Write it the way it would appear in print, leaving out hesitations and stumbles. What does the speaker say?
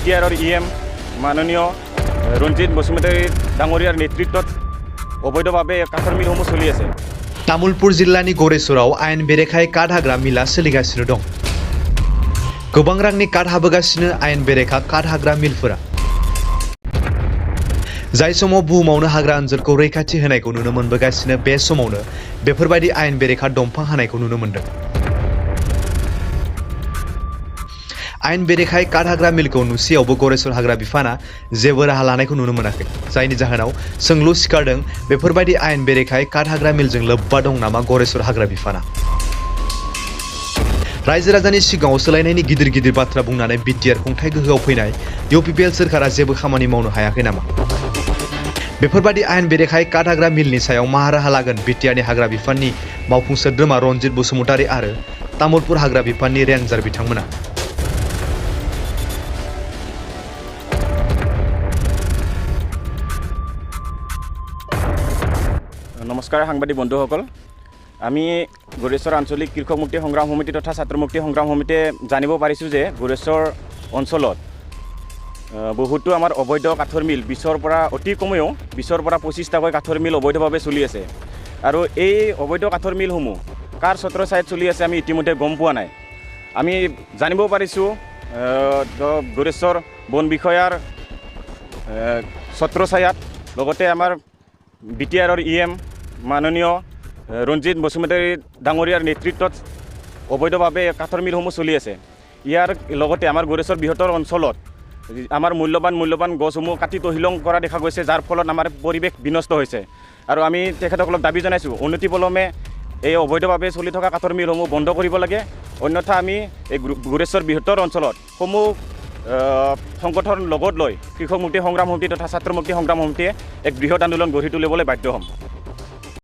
বিটিআৰৰ ইএম মাননীয় ৰঞ্জিত বসুমতাৰী ডাঙৰীয়াৰ নেতৃত্বত অবৈধভাৱে কাঠৰ মিলসমূহ চলি আছে। तामुलपुर जिल्लानि गरेसराव आयेन बेरेखायै काट हाग्रा मिला सोलिगासिनो दं। गोबां रांनि काट हाबोगासिनो आयेन बेरेखा काट हाग्रा मिलफोरा। जाय समाव बुहुमावनो हाग्रा ओनसोलखौ रैखाथि होनायखौ नुनो मोनबोगासिनो बे समावनो बेफोरबायदि आयेन बेरेखा दंफां हानायखौ नुनो मोनदों। आयेन बेरेखायै काट हाग्रा मिलखौ नुसेयावबो गरेसर हाग्रा बिफाना जेबो राहा लानायखौ नुनो मोनाखै। जायनि जाहोनाव सोंलु सिखारदों बेफोरबायदि आयेन बेरेखायै काट हाग्रा मिलजों लोब्बा दं नामा गरेसर हाग्रा बिफाना। रायजो राजानि सिगाङाव सोलायनायनि गिदिर गिदिर बाथ्रा बुंनानै बिटिआर खुंथाय गोहोआव फैनाय इउपिपिएल सोरखारा जेबो खामानि मावनो हायाखै नामा? बेफोरबायदि आयेन बेरेखायै काट हाग्रा मिलनि सायाव मा राहा लागोन बिटिआरनि हाग्रा बिफाननि मावफुं सोद्रोमा रन्जित बसुमतारी आरो तामुलपुर हाग्रा बिफाननि रेन्जार बिथांमोना। নমস্কাৰ সাংবাদিক বন্ধুসকল, আমি গৰেশ্বৰ আঞ্চলিক কৃষক মুক্তি সংগ্ৰাম সমিতি তথা ছাত্ৰ মুক্তি সংগ্ৰাম সমিতিয়ে জানিব পাৰিছোঁ যে গৰেশ্বৰ অঞ্চলত বহুতো আমাৰ অবৈধ কাঠৰ মিল 20ৰ পৰা অতি কমেও 20ৰ পৰা 25টাকৈ কাঠৰ মিল অবৈধভাৱে চলি আছে। আৰু এই অবৈধ কাঠৰ মিলসমূহ কাৰ ছত্ৰছায়াত চলি আছে আমি ইতিমধ্যে গম পোৱা নাই। আমি জানিব পাৰিছোঁ গৰেশ্বৰ বন বিষয়াৰ ছত্ৰছায়াত লগতে আমাৰ বিটিআৰৰ ইএম মাননীয় ৰঞ্জিত বসুমতাৰী ডাঙৰীয়াৰ নেতৃত্বত অবৈধভাৱে কাঠৰ মিলসমূহ চলি আছে। ইয়াৰ লগতে আমাৰ গৰেশ্বৰ বৃহত্তৰ অঞ্চলত আমাৰ মূল্যৱান গছসমূহ কাটি তহিলং কৰা দেখা গৈছে, যাৰ ফলত আমাৰ পৰিৱেশ বিনষ্ট হৈছে। আৰু আমি তেখেতসকলক দাবী জনাইছোঁ অনতিপলমে এই অবৈধভাৱে চলি থকা কাঠৰ মিলসমূহ বন্ধ কৰিব লাগে। অন্যথা আমি এই গৰেশ্বৰ বৃহত্তৰ অঞ্চলত সমূহ সংগঠন লগত লৈ কৃষক মুক্তি সংগ্ৰাম সমিতি তথা ছাত্ৰ মুক্তি সংগ্ৰাম সমিতিয়ে এক বৃহৎ আন্দোলন গঢ়ি তুলিবলৈ বাধ্য হ'ম।